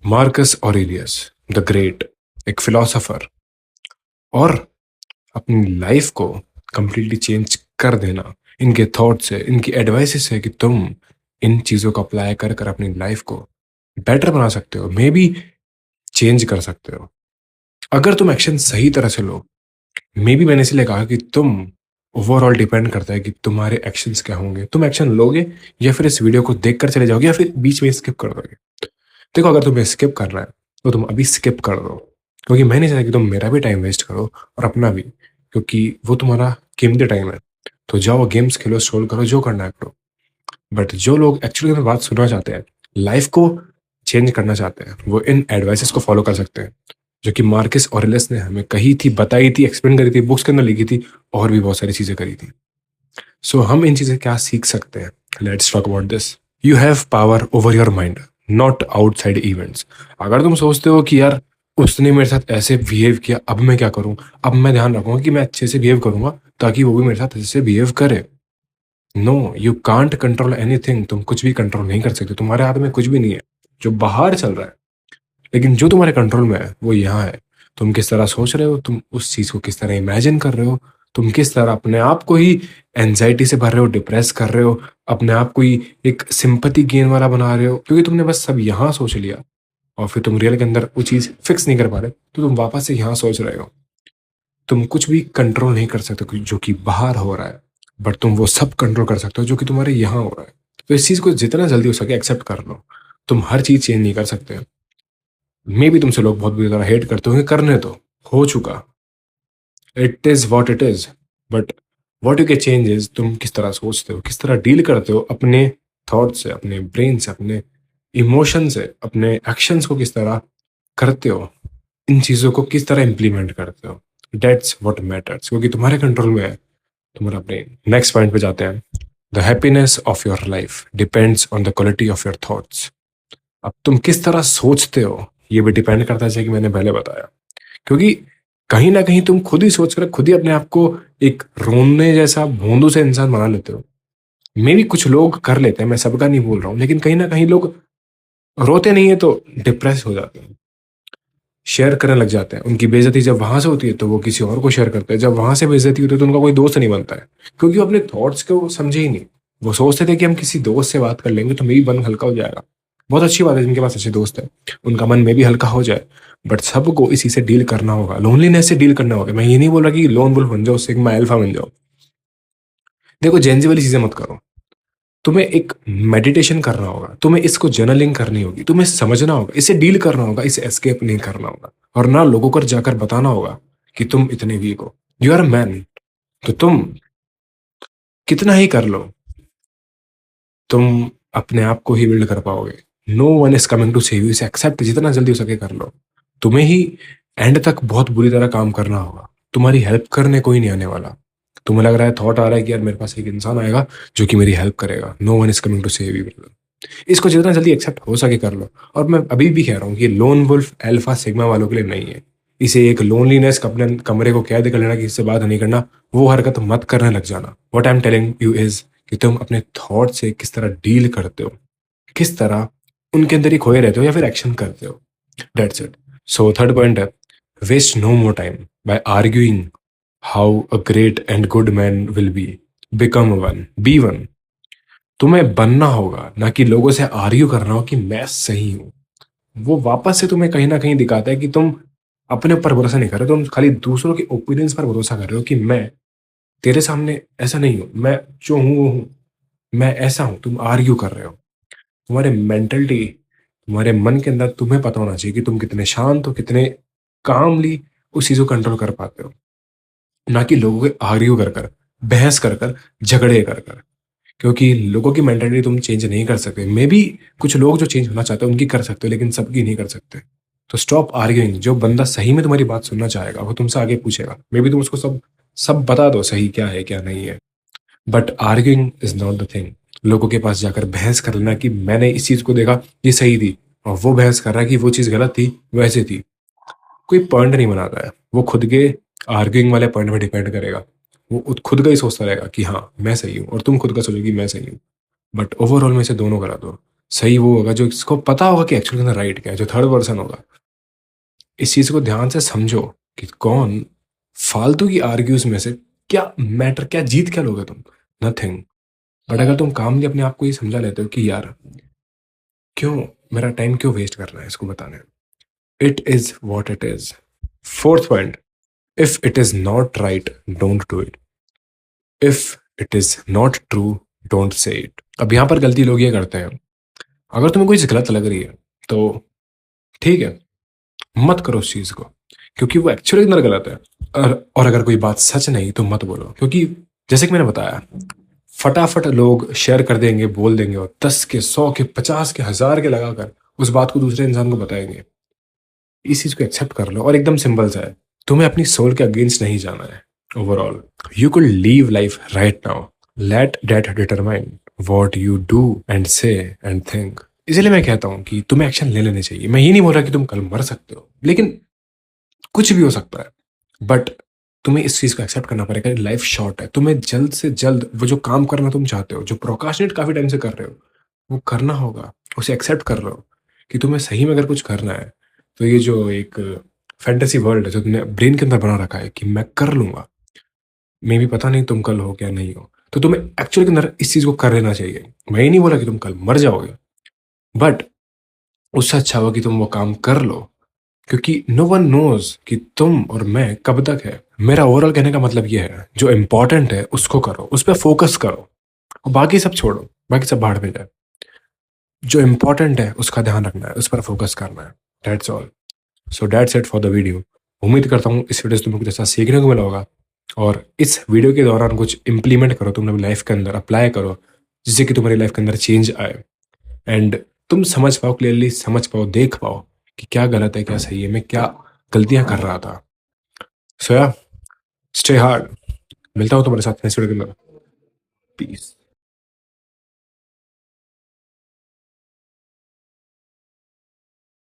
Marcus Aurelius the great, एक philosopher, और अपनी लाइफ को कंप्लीटली चेंज कर देना इनके थॉट से, इनकी एडवाइस से कि तुम इन चीज़ों को अप्लाई कर कर अपनी लाइफ को बेटर बना सकते हो, मे बी चेंज कर सकते हो अगर तुम एक्शन सही तरह से लो। मे बी मैंने इसलिए कहा कि तुम ओवरऑल डिपेंड करता है कि तुम्हारे एक्शंस क्या होंगे, तुम एक्शन लोगे या फिर इस वीडियो को देख कर चले जाओगे या फिर बीच में स्किप कर दोगे। देखो, अगर तुम्हें स्किप करना है तो तुम अभी स्किप कर दो, क्योंकि मैं नहीं चाहता कि तुम मेरा भी टाइम वेस्ट करो और अपना भी, क्योंकि वो तुम्हारा कीमती टाइम है। तो जाओ, गेम्स खेलो, स्ट्रोल करो, जो करना है करो। बट जो लोग एक्चुअली में बात सुनना चाहते हैं, लाइफ को चेंज करना चाहते हैं, वो इन एडवाइसेस को फॉलो कर सकते हैं, जो कि मार्कस ऑरेलियस ने हमें कही थी, बताई थी, एक्सप्लेन करी थी, बुक्स के अंदर लिखी थी, और भी बहुत सारी चीजें करी थी। सो हम इन चीजें क्या सीख सकते हैं? Let's talk about this. You have power over your mind, not outside events. अगर तुम सोचते हो कि यार उसने मेरे साथ ऐसे बिहेव किया, अब मैं क्या करूं, अब मैं ध्यान रखूंगा कि मैं अच्छे से बिहेव करूंगा ताकि वो भी मेरे साथ अच्छे से बिहेव करे। No, you can't control anything. तुम कुछ भी कंट्रोल नहीं कर सकते, तुम्हारे हाथ में कुछ भी नहीं है जो बाहर चल रहा है। लेकिन जो तुम्हारे कंट्रोल में है वो यहाँ है। तुम किस तरह सोच रहे हो, तुम उस चीज को किस तरह इमेजिन कर रहे हो, तुम किस तरह अपने आप को ही एंजाइटी से भर रहे हो, डिप्रेस कर रहे हो, अपने आप को ही एक सिंपैथी गेन वाला बना रहे हो, क्योंकि तुमने बस सब यहाँ सोच लिया और फिर तुम रियल के अंदर वो चीज फिक्स नहीं कर पा रहे, तो तुम वापस से यहाँ सोच रहे हो। तुम कुछ भी कंट्रोल नहीं कर सकते जो कि बाहर हो रहा है, बट तुम वो सब कंट्रोल कर सकते हो जो कि तुम्हारे यहाँ हो रहा है। तो इस चीज को जितना जल्दी हो सके एक्सेप्ट कर लो। तुम हर चीज चेंज नहीं कर सकते। मे भी तुमसे लोग बहुत बुरी तरह हेट करते होंगे, करने तो हो चुका, it is what it is. But what you can change is तुम किस तरह सोचते हो, किस तरह डील करते हो अपने थॉट से, अपने ब्रेन से, अपने इमोशन से, अपने एक्शंस को किस तरह करते हो, इन चीजों को किस तरह इंप्लीमेंट करते हो। डेट्स व्हाट मैटर्स, क्योंकि तुम्हारे कंट्रोल में है तुम्हारा ब्रेन। नेक्स्ट पॉइंट पे जाते हैं। The happiness of your life depends on the quality of your thoughts. अब तुम किस तरह सोचते हो ये भी डिपेंड करता है, जैसे कि मैंने पहले बताया, क्योंकि कहीं ना कहीं तुम खुद ही सोच कर खुद ही अपने आप को एक रोने जैसा भोंदू से इंसान बना लेते हो। मे भी कुछ लोग कर लेते हैं, मैं सबका नहीं बोल रहा हूँ, लेकिन कहीं ना कहीं लोग रोते नहीं है तो डिप्रेस हो जाते हैं, शेयर करने लग जाते हैं। उनकी बेइज्जती जब वहां से होती है तो वो किसी और को शेयर करते हैं, जब वहां से बेइज्जती होती है तो उनका कोई दोस्त नहीं बनता है, क्योंकि वो अपने थॉट्स को समझे ही नहीं। वो सोचते थे कि हम किसी दोस्त से बात कर लेंगे तो मेरी मन हल्का हो जाएगा। बहुत अच्छी बात है जिनके पास अच्छे दोस्त है, उनका मन में भी हल्का हो जाए। बट सबको इसी से डील करना होगा, लोनलीनेस से डील करना होगा। मैं ये नहीं बोल रहा कि लोन वुल्फ बन जाओ, सिग्मा अल्फा बन जाओ। देखो, जेंजी वाली चीजें मत करो। तुम्हें एक मेडिटेशन करना होगा, तुम्हें इसको जर्नलिंग करनी होगी, तुम्हें समझना होगा, इसे डील करना होगा, इसे एस्केप नहीं करना होगा। और ना लोगों को जाकर बताना होगा कि तुम इतने वीक हो, यू आर अ मैन। तो तुम कितना ही कर लो, तुम अपने आप को ही बिल्ड कर पाओगे। No one is coming to save you, इसे एक्सेप्ट जितना जल्दी हो सके कर लो। तुम्हें ही एंड तक बहुत बुरी तरह काम करना होगा, तुम्हारी हेल्प करने कोई नहीं आने वाला। तुम्हें लग रहा है, थॉट आ रहा है कि यार मेरे पास एक इंसान आएगा जो कि मेरी हेल्प करेगा, no one is coming to save you. इसको जितना जल्दी एक्सेप्ट हो सके कर लो। और मैं अभी भी कह रहा हूँ कि लोन वुल्फ अल्फा सिग्मा वालों के लिए नहीं है। इसे एक लोनलीनेस, अपने कमरे को कैद कर लेना, किसी से बात नहीं करना, वो हरकत मत करने लग जाना। What I am telling you is कि तुम अपने थॉट से किस तरह डील करते हो, किस तरह उनके अंदर ही खोए रहते हो या फिर एक्शन करते हो। That's it. So third point है, waste no more time by arguing how a great and good man will be. Become one, be one. तुम्हें बनना होगा, ना कि लोगों से आर्ग्यू करना हो कि मैं सही हूं। वो वापस से तुम्हें कहीं ना कहीं दिखाता है कि तुम अपने ऊपर भरोसा नहीं कर रहे, तुम खाली दूसरों के ओपिनियंस पर भरोसा कर रहे हो कि मैं तेरे सामने ऐसा नहीं हूं, मैं जो हूं वो हूं, मैं ऐसा हूं। तुम आर्ग्यू कर रहे हो। तुम्हारे मेंटलिटी, तुम्हारे मन के अंदर तुम्हें पता होना चाहिए कि तुम कितने शांत हो, कितने कामली उस चीज को कंट्रोल कर पाते हो, ना कि लोगों के आर्ग्यू कर कर, बहस कर कर, झगड़े कर कर। क्योंकि लोगों की मेंटालिटी तुम चेंज नहीं कर सकते। मे बी कुछ लोग जो चेंज होना चाहते हैं उनकी कर सकते हो, लेकिन सबकी नहीं कर सकते। तो स्टॉप आर्ग्यूइंग। जो बंदा सही में तुम्हारी बात सुनना चाहेगा वो तुमसे आगे पूछेगा, मे बी तुम उसको सब सब बता दो सही क्या है क्या नहीं है। But arguing is not the thing. लोगों के पास जाकर बहस कर लेना कि मैंने इस चीज को देखा, ये सही थी, और वो बहस कर रहा है कि वो चीज गलत थी, वैसे थी, कोई पॉइंट नहीं बनाता है। वो खुद के आर्ग्यूइंग वाले पॉइंट पे डिपेंड करेगा। वो खुद का ही सोचता रहेगा कि हाँ मैं सही हूँ, और तुम खुद का सोचो कि मैं सही हूँ। बट ओवरऑल में इसे दोनों करा दो। सही वो होगा जो इसको पता होगा कि एक्चुअली में राइट क्या है, जो थर्ड पर्सन होगा। इस चीज को ध्यान से समझो कि कौन फालतू की आर्ग्यूज में से क्या मैटर, क्या जीत क्या लोगे तुम, नथिंग। बट अगर तुम कामली अपने आप को ये समझा लेते हो कि यार क्यों, मेरा टाइम क्यों वेस्ट करना है इसको बताने में, it is what it is. Fourth point, if it is not right don't do it, if it is not true don't say it. अब यहाँ पर गलती लोग ये करते हैं, अगर तुम्हें कोई चीज़ गलत लग रही है तो ठीक है, मत करो उस चीज़ को, क्योंकि वो एक्चुअली अंदर गलत है। और अगर कोई बात सच नहीं तो मत बोलो, क्योंकि जैसे कि मैंने बताया, फटाफट लोग शेयर कर देंगे, बोल देंगे, और 10 के 100 के 50 के 1000 के लगाकर उस बात को दूसरे इंसान को बताएंगे। इस चीज़ को एक्सेप्ट कर लो, और एकदम सिंपल सा है, तुम्हें अपनी सोल के अगेंस्ट नहीं जाना है। Overall you could live life right now, let that determine what you do and say and think. इसलिए मैं कहता हूँ कि तुम्हें एक्शन ले लेने चाहिए। मैं ये नहीं बोल रहा कि तुम कल मर सकते हो, लेकिन कुछ भी हो सकता है। बट तुम्हें इस चीज को एक्सेप्ट करना पड़ेगा, लाइफ शॉर्ट है, तुम्हें जल्द से जल्द वो जो काम करना तुम चाहते हो, जो प्रोकाशनेट काफी टाइम से कर रहे हो, वो करना होगा। उसे एक्सेप्ट कर रहे हो कि तुम्हें सही में अगर कुछ करना है, तो ये जो एक फैंटेसी वर्ल्ड है जो तुमने ब्रेन के अंदर बना रखा है कि मैं कर लूंगा, मे भी पता नहीं तुम कल हो क्या नहीं हो, तो तुम्हें एक्चुअली के अंदर इस चीज को कर लेना चाहिए। मैं ये नहीं बोला कि तुम कल मर जाओगे, बट उससे अच्छा होगा कि तुम वो काम कर लो, क्योंकि नो वन नोज कि तुम और मैं कब तक है। मेरा ओवरऑल कहने का मतलब ये है, जो इम्पोर्टेंट है उसको करो, उस पर फोकस करो, और बाकी सब छोड़ो, बाकी सब बाहर में जाए। जो इम्पोर्टेंट है उसका ध्यान रखना है, उस पर फोकस करना है। That's all. So that's it for the video. उम्मीद करता हूँ इस वीडियो से तुम्हें कुछ ऐसा सीखने को मिला होगा, और इस वीडियो के दौरान कुछ इंप्लीमेंट करो, तुम अपनी लाइफ के अंदर अप्लाई करो, जिससे कि तुम्हारी लाइफ के अंदर चेंज आए, एंड तुम समझ पाओ, क्लियरली समझ पाओ, देख पाओ कि क्या गलत है क्या सही है, मैं क्या गलतियां कर रहा था। सो या, स्टे हार्ड। मिलता हूँ तुम्हारे साथ नेक्स्ट वीडियो के अंदर। पीस।